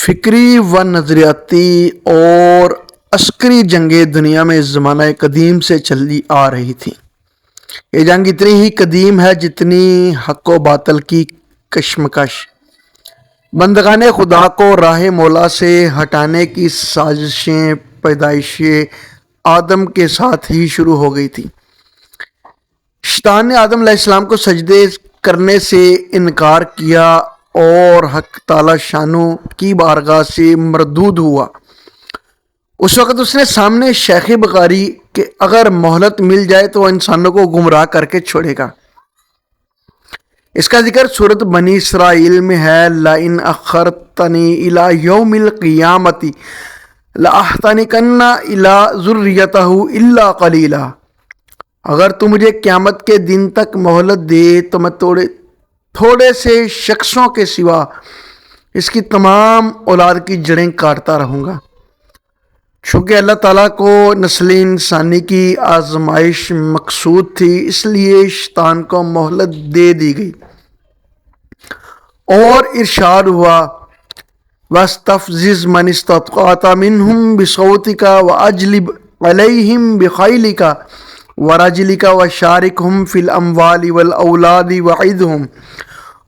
فکری و نظریاتی اور عسکری جنگیں دنیا میں زمانہ قدیم سے چلی آ رہی تھیں۔ یہ جنگ اتنی ہی قدیم ہے جتنی حق و باطل کی کشمکش، بندگان خدا کو راہ مولا سے ہٹانے کی سازشیں پیدائش آدم کے ساتھ ہی شروع ہو گئی تھی۔ شیطان نے آدم علیہ السلام کو سجدے کرنے سے انکار کیا اور حق تعالی شانو کی بارگاہ سے مردود ہوا۔ اس وقت اس نے سامنے شیخ بخاری کہ اگر مہلت مل جائے تو وہ انسانوں کو گمراہ کر کے چھوڑے گا۔ اس کا ذکر سورۃ بنی اسرائیل میں ہے، لَإِنْ أَخَّرْتَنِي إِلَىٰ يَوْمِ الْقِيَامَةِ لَأَحْتَنِكَنَّ إِلَىٰ ذُرِّيَّتَهُ إِلَّا قَلِيلًا۔ اگر تو مجھے قیامت کے دن تک مہلت دے تو میں تھوڑے سے شخصوں کے سوا اس کی تمام اولاد کی جڑیں کاٹتا رہوں گا۔ چونکہ اللہ تعالیٰ کو نسل انسانی کی آزمائش مقصود تھی، اس لیے شیطان کو مہلت دے دی گئی اور ارشاد ہوا، وَاسْتَفْزِزْ مَنِ اسْتَطَعْتَ مِنْهُمْ بِصَوْتِكَ وَأَجْلِبْ عَلَيْهِمْ بِخَيْلِكَ وَرَجِلِكَ وَشَارِكْهُمْ فِي الْأَمْوَالِ وَالْأَوْلَادِ وَعِدْهُمْ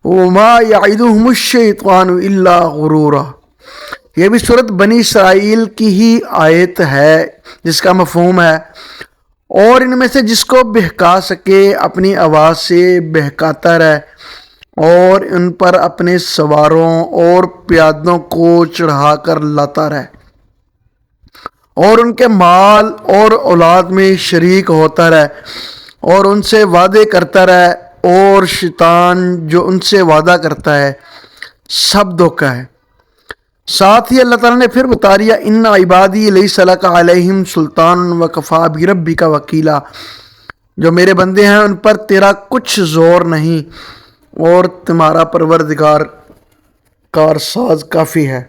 وَمَا يَعِدُهُمُ الشَّيْطَانُ إِلَّا غُرُورًا۔ یہ بھی سورۃ بنی اسرائیل کی ہی آیت ہے جس کا مفہوم ہے، اور ان میں سے جس کو بہکا سکے اپنی آواز سے بہکاتا رہے اور ان پر اپنے سواروں اور پیادوں کو چڑھا کر لاتا رہے اور ان کے مال اور اولاد میں شریک ہوتا رہے اور ان سے وعدے کرتا رہے، اور شیطان جو ان سے وعدہ کرتا ہے سب دھوکہ ہے۔ ساتھ ہی اللہ تعالیٰ نے پھر بتا دیا، ان عبادی لیس لک علیہم سلطان وکفی بربک وکیلا، جو میرے بندے ہیں ان پر تیرا کچھ زور نہیں اور تمہارا پروردگار کارساز کافی ہے۔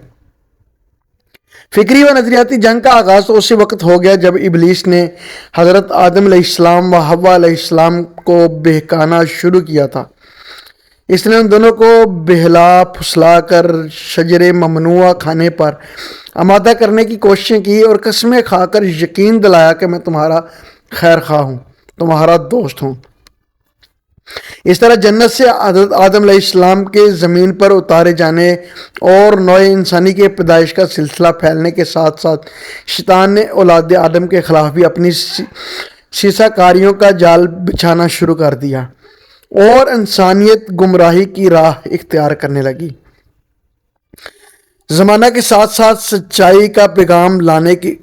فکری و نظریاتی جنگ کا آغاز تو اسی وقت ہو گیا جب ابلیس نے حضرت آدم علیہ السلام و حوا علیہ السلام کو بہکانا شروع کیا تھا۔ اس نے ان دونوں کو بہلا پھسلا کر شجر ممنوعہ کھانے پر آمادہ کرنے کی کوششیں کی اور قسمیں کھا کر یقین دلایا کہ میں تمہارا خیر خواہ ہوں، تمہارا دوست ہوں۔ اس طرح جنت سے حضرت آدم علیہ السلام کے زمین پر اتارے جانے اور نوع انسانی کے پیدائش کا سلسلہ پھیلنے کے ساتھ ساتھ شیطان نے اولاد آدم کے خلاف بھی اپنی سیسہ کاریوں کا جال بچھانا شروع کر دیا اور انسانیت گمراہی کی راہ اختیار کرنے لگی۔ زمانہ کے ساتھ ساتھ سچائی کا پیغام لانے کی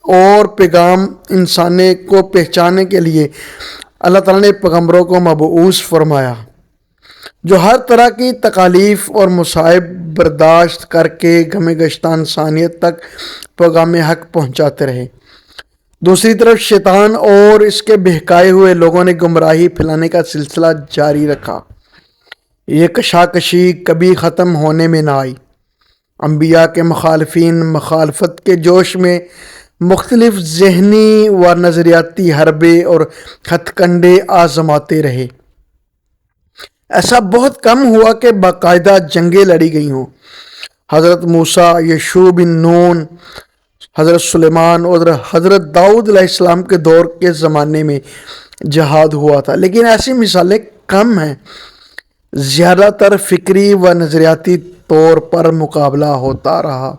اور پیغام انسانے کو پہچاننے کے لیے اللہ تعالیٰ نے پیغمبروں کو مبعوث فرمایا، جو ہر طرح کی تکالیف اور مصائب برداشت کر کے غم گشتہ انسانیت تک پیغام حق پہنچاتے رہے۔ دوسری طرف شیطان اور اس کے بہکائے ہوئے لوگوں نے گمراہی پھیلانے کا سلسلہ جاری رکھا۔ یہ کشاکشی کبھی ختم ہونے میں نہ آئی۔ انبیاء کے مخالفین مخالفت کے جوش میں مختلف ذہنی و نظریاتی حربے اور ہتھ کنڈے آزماتے رہے۔ ایسا بہت کم ہوا کہ باقاعدہ جنگیں لڑی گئی ہوں۔ حضرت موسیٰ، یشوع بن نون، حضرت سلیمان اور حضرت داؤد علیہ السلام کے دور کے زمانے میں جہاد ہوا تھا، لیکن ایسی مثالیں کم ہیں۔ زیادہ تر فکری و نظریاتی طور پر مقابلہ ہوتا رہا۔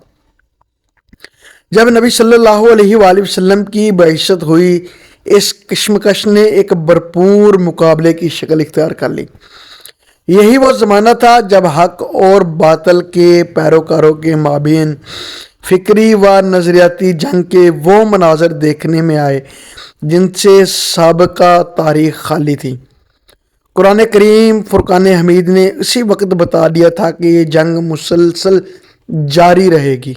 جب نبی صلی اللہ علیہ وآلہ وسلم کی بعثت ہوئی، اس کشمکش نے ایک بھرپور مقابلے کی شکل اختیار کر لی۔ یہی وہ زمانہ تھا جب حق اور باطل کے پیروکاروں کے مابین فکری و نظریاتی جنگ کے وہ مناظر دیکھنے میں آئے جن سے سابقہ تاریخ خالی تھی۔ قرآن کریم فرقان حمید نے اسی وقت بتا دیا تھا کہ یہ جنگ مسلسل جاری رہے گی۔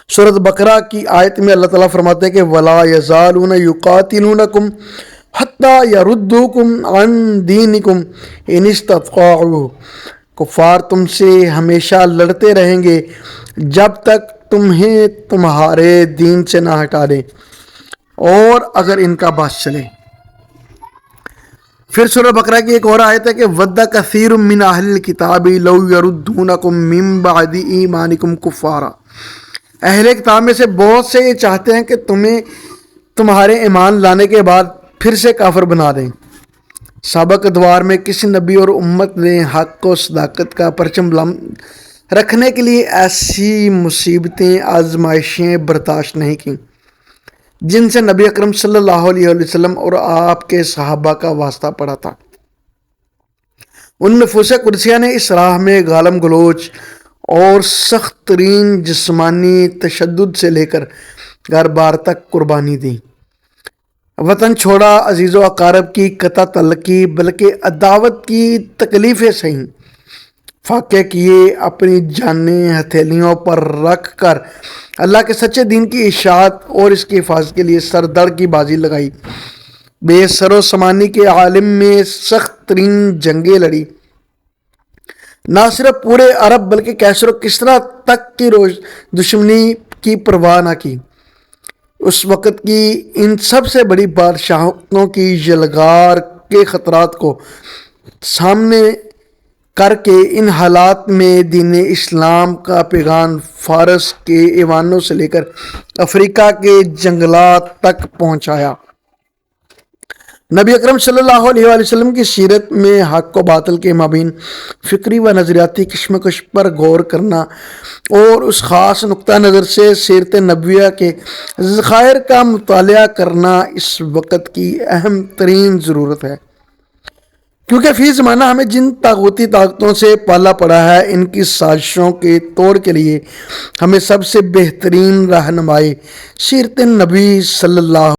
سورۃ بقرہ کی آیت میں اللہ تعالیٰ فرماتے ہیں کہ وَلَا يَزَالُونَ يُقَاتِلُونَكُمْ حَتَّى يَرُدُّوكُمْ عَنْ دِينِكُمْ إِنِ اسْتَطَاعُوا۔ کفار تم سے ہمیشہ لڑتے رہیں گے جب تک تمہیں تمہارے دین سے نہ ہٹا دیں، اور اگر ان کا بس چلے۔ پھر سورہ بقرہ کی ایک اور آیت ہے کہ وَدَّ كَثِيرٌ مِّنْ أَهْلِ الْكِتَابِ لَوْ يَرُدُّونَكُم مِّن بَعْدِ إِيمَانِكُمْ كُفَّارًا، اہل کتاب میں سے بہت سے یہ چاہتے ہیں کہ تمہیں تمہارے ایمان لانے کے بعد پھر سے کافر بنا دیں۔ سابق ادوار میں کسی نبی اور امت نے حق و صداقت کا پرچم بلند رکھنے کے لیے ایسی مصیبتیں، آزمائشیں برداشت نہیں کیں جن سے نبی اکرم صلی اللہ علیہ وسلم اور آپ کے صحابہ کا واسطہ پڑا تھا۔ ان نفوس قدسیہ نے اس راہ میں گالم گلوچ اور سخت ترین جسمانی تشدد سے لے کر گھر بار تک قربانی دی، وطن چھوڑا، عزیز و اقارب کی قطع تعلقی بلکہ عداوت کی تکلیفیں سہیں، فاقے کیے، اپنی جانیں ہتھیلیوں پر رکھ کر اللہ کے سچے دین کی اشاعت اور اس کی حفاظت کے لیے سر دڑ کی بازی لگائی، بے سر و سامانی کے عالم میں سخت ترین جنگیں لڑی، نہ صرف پورے عرب بلکہ کیسر و کسریٰ تک کی دشمنی کی پرواہ نہ کی۔ اس وقت کی ان سب سے بڑی بادشاہتوں کی یلغار کے خطرات کو سامنے کر کے ان حالات میں دین اسلام کا پیغام فارس کے ایوانوں سے لے کر افریقہ کے جنگلات تک پہنچایا۔ نبی اکرم صلی اللہ علیہ وسلم کی سیرت میں حق و باطل کے مابین فکری و نظریاتی کشمکش پر غور کرنا اور اس خاص نقطہ نظر سے سیرت نبویہ کے ذخائر کا مطالعہ کرنا اس وقت کی اہم ترین ضرورت ہے، کیونکہ فی زمانہ ہمیں جن طاغوتی طاقتوں سے پالا پڑا ہے، ان کی سازشوں کے توڑ کے لیے ہمیں سب سے بہترین رہنمائی سیرت نبی صلی اللہ